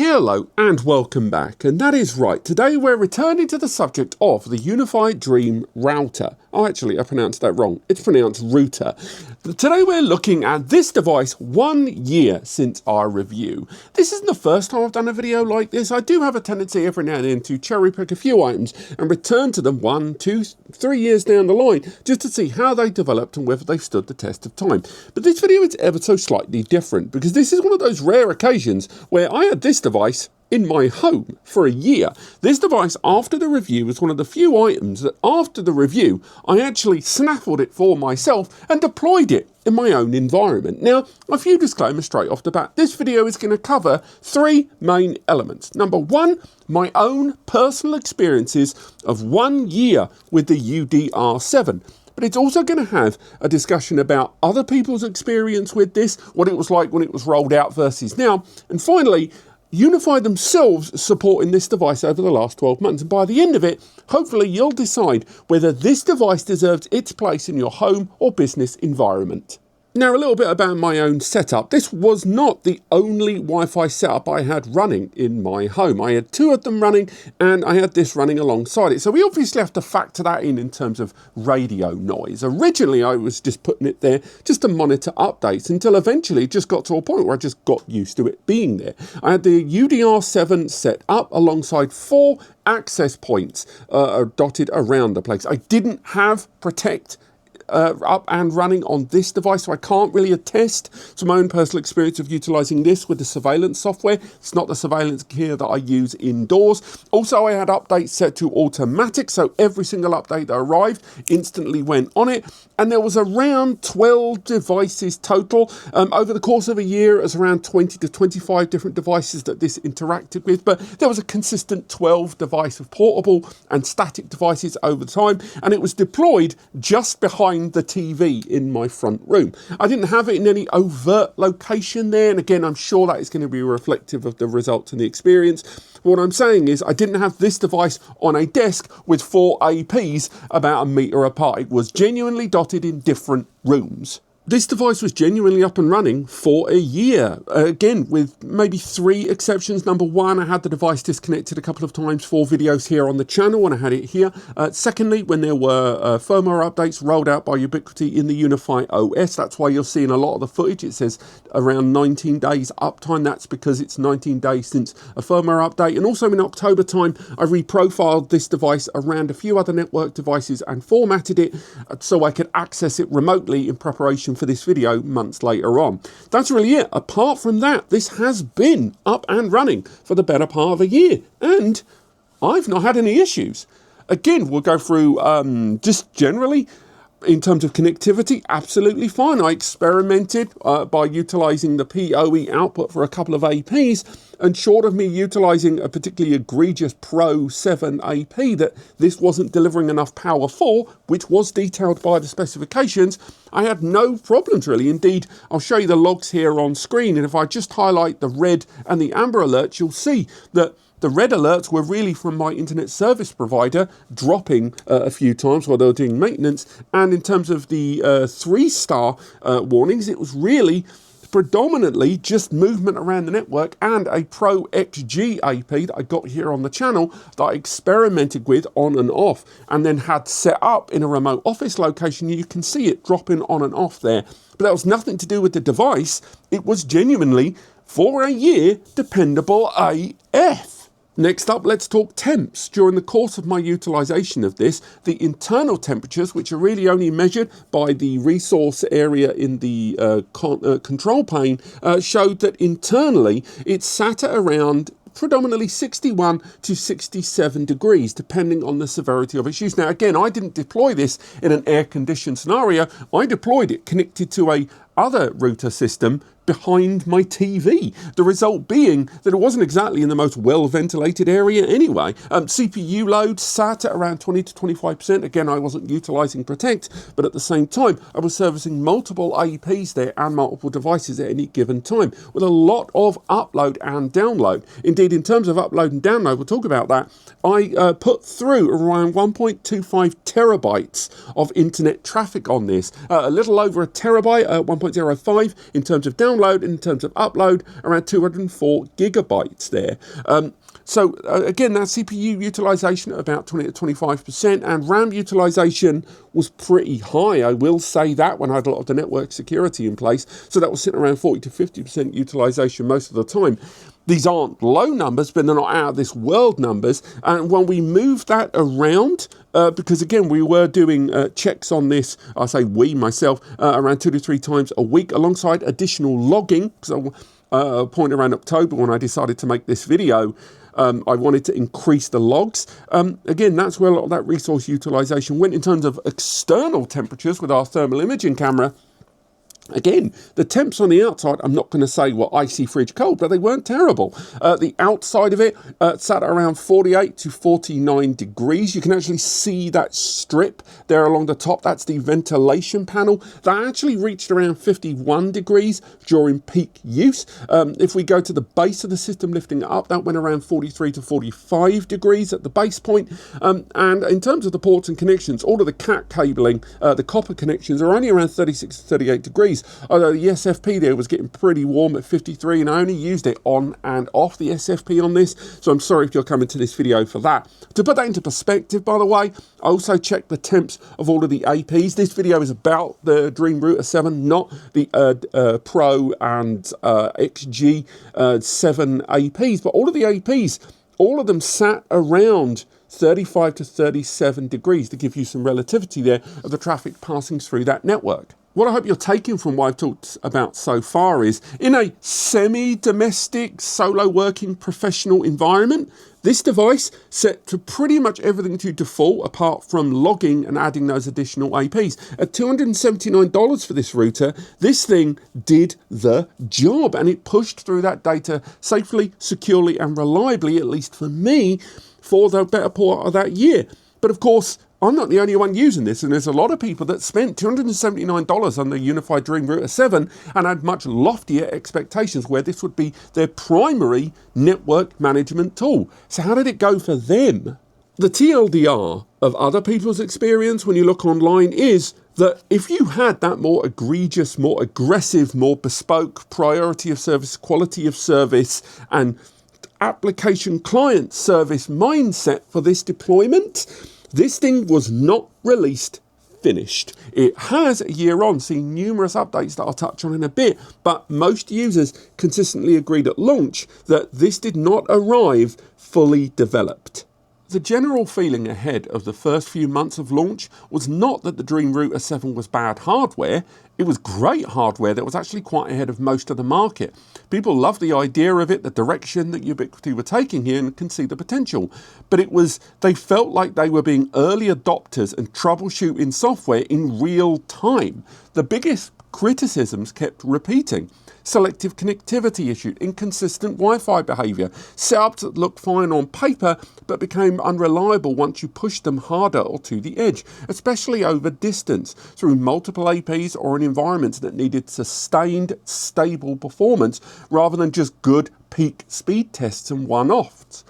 Hello and welcome back, and that is right, today we're returning to the subject of the UniFi Dream router. Oh, actually, I pronounced that wrong. It's pronounced router. Today we're looking at this device 1 year since our review. This isn't the first time I've done a video like this. I do have a tendency every now and then to cherry pick a few items and return to them 1, 2, 3 years down the line just to see how they developed and whether they've stood the test of time. But this video is ever so slightly different because this is one of those rare occasions where I had this device in my home for a year. This device, after the review, was one of the few items that after the review, I actually snaffled it for myself and deployed it in my own environment. Now, a few disclaimers straight off the bat. This video is going to cover 3 main elements. Number 1, my own personal experiences of 1 year with the UDR7. But it's also going to have a discussion about other people's experience with this, what it was like when it was rolled out versus now, and finally, UniFi themselves supporting this device over the last 12 months. And by the end of it, hopefully you'll decide whether this device deserves its place in your home or business environment. Now, a little bit about my own setup. This was not the only Wi-Fi setup I had running in my home. I had 2 of them running and I had this running alongside it. So we obviously have to factor that in terms of radio noise. Originally, I was just putting it there just to monitor updates until eventually it just got to a point where I just got used to it being there. I had the UDR7 set up alongside 4 access points dotted around the place. I didn't have Protect up and running on this device, so I can't really attest to my own personal experience of utilising this with the surveillance software. It's not the surveillance gear that I use indoors. Also, I had updates set to automatic, so every single update that arrived instantly went on it, and there was around 12 devices total. Over the course of a year, it was around 20 to 25 different devices that this interacted with, but there was a consistent 12 device of portable and static devices over time, and it was deployed just behind the TV in my front room. I didn't have it in any overt location there, and again, I'm sure that is going to be reflective of the results and the experience. What I'm saying is I didn't have this device on a desk with 4 APs about 1 meter apart. It was genuinely dotted in different rooms. This device was genuinely up and running for a year, again, with maybe 3 exceptions. Number 1, I had the device disconnected a couple of times for videos here on the channel when I had it here. Secondly, when there were firmware updates rolled out by Ubiquity in the UniFi OS, that's why you're seeing a lot of the footage. It says around 19 days uptime. That's because it's 19 days since a firmware update. And also in October time, I reprofiled this device around a few other network devices and formatted it so I could access it remotely in preparation for this video months later on. That's really it. Apart from that, this has been up and running for the better part of a year, and I've not had any issues. Again, we'll go through just generally in terms of connectivity, absolutely fine. I experimented by utilising the PoE output for a couple of APs, and short of me utilising a particularly egregious Pro 7 AP that this wasn't delivering enough power for, which was detailed by the specifications, I had no problems really. Indeed, I'll show you the logs here on screen, and if I just highlight the red and the amber alerts, you'll see that the red alerts were really from my internet service provider dropping a few times while they were doing maintenance. And in terms of the 3-star warnings, it was really predominantly just movement around the network and a Pro XG AP that I got here on the channel that I experimented with on and off and then had set up in a remote office location. You can see it dropping on and off there. But that was nothing to do with the device. It was genuinely, for a year, dependable AF. Next up, let's talk temps. During the course of my utilisation of this, the internal temperatures, which are really only measured by the resource area in the control pane, showed that internally it sat at around predominantly 61 to 67 degrees, depending on the severity of its use. Now, again, I didn't deploy this in an air-conditioned scenario. I deployed it connected to a other router system behind my TV. The result being that it wasn't exactly in the most well-ventilated area anyway. CPU load sat at around 20 to 25%. Again, I wasn't utilising Protect, but at the same time, I was servicing multiple APs there and multiple devices at any given time with a lot of upload and download. Indeed, in terms of upload and download, we'll talk about that, I put through around 1.25 terabytes of internet traffic on this. A little over a terabyte, 1.25 1.05 in terms of download, and in terms of upload, around 204 gigabytes there. So again, that CPU utilization at about 20 to 25%, and RAM utilization was pretty high. I will say that when I had a lot of the network security in place. So that was sitting around 40 to 50% utilization most of the time. These aren't low numbers, but they're not out of this world numbers. And when we move that around, because again, we were doing checks on this, I say we, myself, around 2 to 3 times a week, alongside additional logging. So a point around October when I decided to make this video, I wanted to increase the logs. Again, that's where a lot of that resource utilization went. In terms of external temperatures with our thermal imaging camera, again, the temps on the outside, I'm not going to say were icy fridge cold, but they weren't terrible. The outside of it sat around 48 to 49 degrees. You can actually see that strip there along the top. That's the ventilation panel. That actually reached around 51 degrees during peak use. If we go to the base of the system, lifting it up, that went around 43 to 45 degrees at the base point. And in terms of the ports and connections, all of the CAT cabling, the copper connections are only around 36 to 38 degrees. Although the SFP there was getting pretty warm at 53, and I only used it on and off the SFP on this, so I'm sorry if you're coming to this video for that. To put that into perspective, by the way, I also checked the temps of all of the APs. This video is about the Dream Router 7, not the Pro and XG 7 APs, but all of the APs, all of them sat around 35 to 37 degrees to give you some relativity there of the traffic passing through that network. What I hope you're taking from what I've talked about so far is, in a semi-domestic, solo working professional environment, this device set to pretty much everything to default apart from logging and adding those additional APs. At $279 for this router, this thing did the job, and it pushed through that data safely, securely and reliably, at least for me, for the better part of that year. But of course, I'm not the only one using this, and there's a lot of people that spent $279 on the UniFi Dream Router 7 and had much loftier expectations where this would be their primary network management tool. So how did it go for them? The TLDR of other people's experience when you look online is that if you had that more egregious, more aggressive, more bespoke priority of service, quality of service, and application client service mindset for this deployment, this thing was not released finished. It has, a year on, seen numerous updates that I'll touch on in a bit, but most users consistently agreed at launch that this did not arrive fully developed. The general feeling ahead of the first few months of launch was not that the Dream Router 7 was bad hardware. It was great hardware that was actually quite ahead of most of the market. People loved the idea of it, the direction that Ubiquiti were taking here, and can see the potential. But they felt like they were being early adopters and troubleshooting software in real time. The biggest criticisms kept repeating. Selective connectivity issue, inconsistent Wi-Fi behavior, setups that looked fine on paper but became unreliable once you pushed them harder or to the edge, especially over distance, through multiple APs or in environments that needed sustained, stable performance rather than just good peak speed tests and one-offs.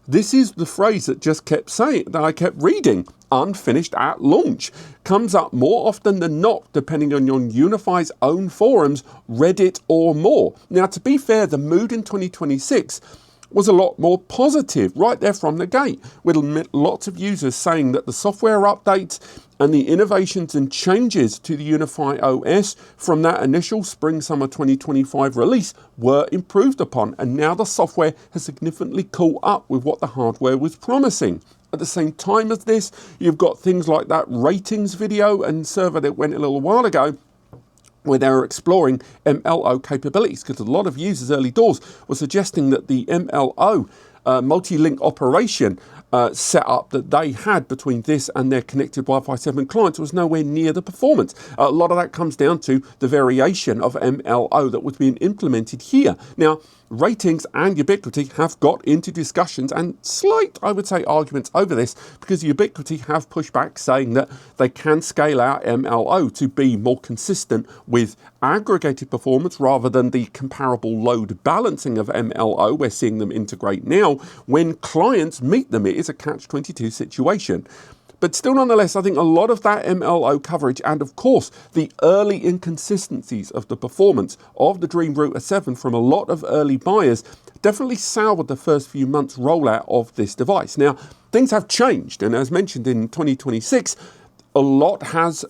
This is the phrase that just kept saying, that I kept reading, unfinished at launch. Comes up more often than not, depending on your UniFi's own forums, Reddit or more. Now, to be fair, the mood in 2026 was a lot more positive right there from the gate, with lots of users saying that the software updates and the innovations and changes to the UniFi OS from that initial spring-summer 2025 release were improved upon, and now the software has significantly caught up with what the hardware was promising. At the same time as this, you've got things like that ratings video and survey that went a little while ago, where they were exploring MLO capabilities, because a lot of users early doors were suggesting that the MLO multi-link operation setup that they had between this and their connected Wi-Fi 7 clients was nowhere near the performance. A lot of that comes down to the variation of MLO that was being implemented here. Now, Ratings and Ubiquiti have got into discussions and slight, I would say, arguments over this, because Ubiquiti have pushed back saying that they can scale out MLO to be more consistent with aggregated performance rather than the comparable load balancing of MLO we're seeing them integrate now. When clients meet them, it is a catch-22 situation. But still, nonetheless, I think a lot of that MLO coverage and, of course, the early inconsistencies of the performance of the Dream Router 7 from a lot of early buyers definitely soured the first few months rollout of this device. Now, things have changed, and as mentioned in 2026, a lot has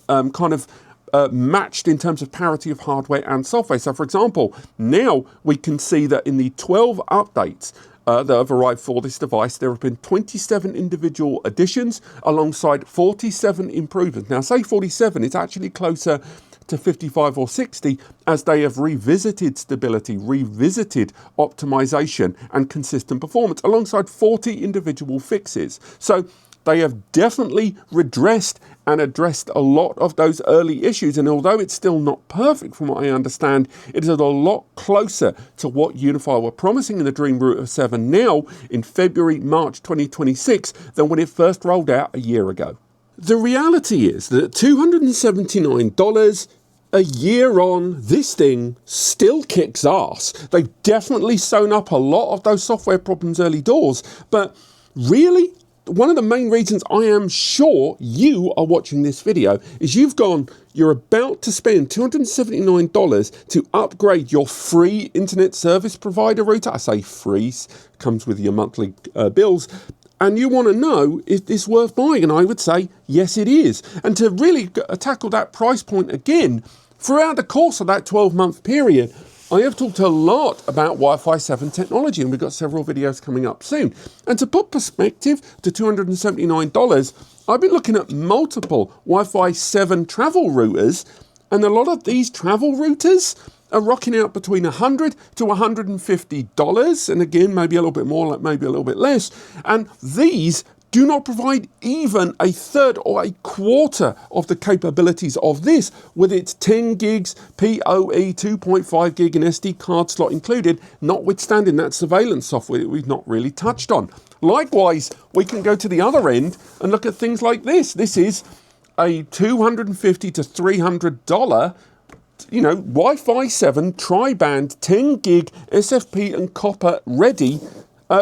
matched in terms of parity of hardware and software. So, for example, now we can see that in the 12 updates that have arrived for this device, there have been 27 individual additions alongside 47 improvements. Now, say 47, it's actually closer to 55 or 60 as they have revisited stability, revisited optimization and consistent performance alongside 40 individual fixes. So they have definitely redressed and addressed a lot of those early issues. And although it's still not perfect from what I understand, it is a lot closer to what UniFi were promising in the Dream Router 7 now in February, March 2026 than when it first rolled out a year ago. The reality is that at $279 a year on, this thing still kicks ass. They've definitely sewn up a lot of those software problems early doors, but really, one of the main reasons I am sure you are watching this video is you're about to spend $279 to upgrade your free internet service provider router. I say free, comes with your monthly bills. And you want to know, is this worth buying? And I would say, yes, it is. And to really tackle that price point again, throughout the course of that 12-month period, I have talked a lot about Wi-Fi 7 technology, and we've got several videos coming up soon. And to put perspective to $279, I've been looking at multiple Wi-Fi 7 travel routers, and a lot of these travel routers are rocking out between $100 to $150, and again, maybe a little bit more, like maybe a little bit less. And these do not provide even a third or a quarter of the capabilities of this, with its 10 gigs PoE 2.5 gig and SD card slot included, notwithstanding that surveillance software that we've not really touched on. Likewise, we can go to the other end and look at things like this. This is a $250 to $300 Wi-Fi 7 tri-band 10 gig SFP and copper ready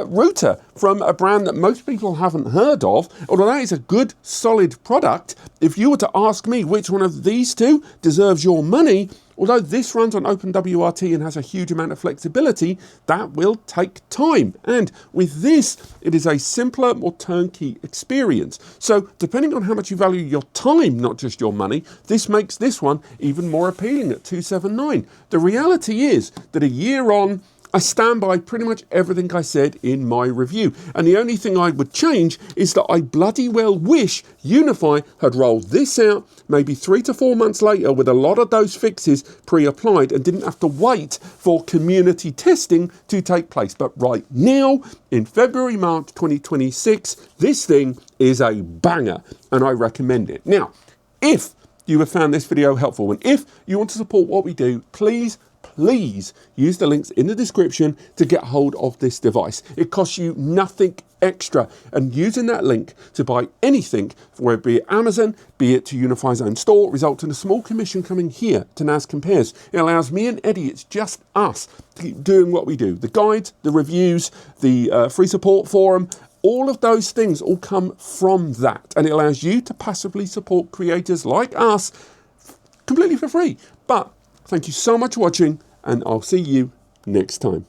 router from a brand that most people haven't heard of. Although that is a good, solid product, if you were to ask me which one of these two deserves your money, although this runs on OpenWRT and has a huge amount of flexibility, that will take time. And with this, it is a simpler, more turnkey experience. So depending on how much you value your time, not just your money, this makes this one even more appealing at $279. The reality is that a year on, I stand by pretty much everything I said in my review. And the only thing I would change is that I bloody well wish UniFi had rolled this out maybe 3 to 4 months later with a lot of those fixes pre-applied and didn't have to wait for community testing to take place. But right now, in February, March 2026, this thing is a banger and I recommend it. Now, if you have found this video helpful and if you want to support what we do, please use the links in the description to get hold of this device. It costs you nothing extra, and using that link to buy anything, whether it be Amazon, be it to UniFi's own store, results in a small commission coming here to NAS Compares. It allows me and Eddie, it's just us, to keep doing what we do. The guides, the reviews, the free support forum, all of those things all come from that, and it allows you to passively support creators like us completely for free. But thank you so much for watching, and I'll see you next time.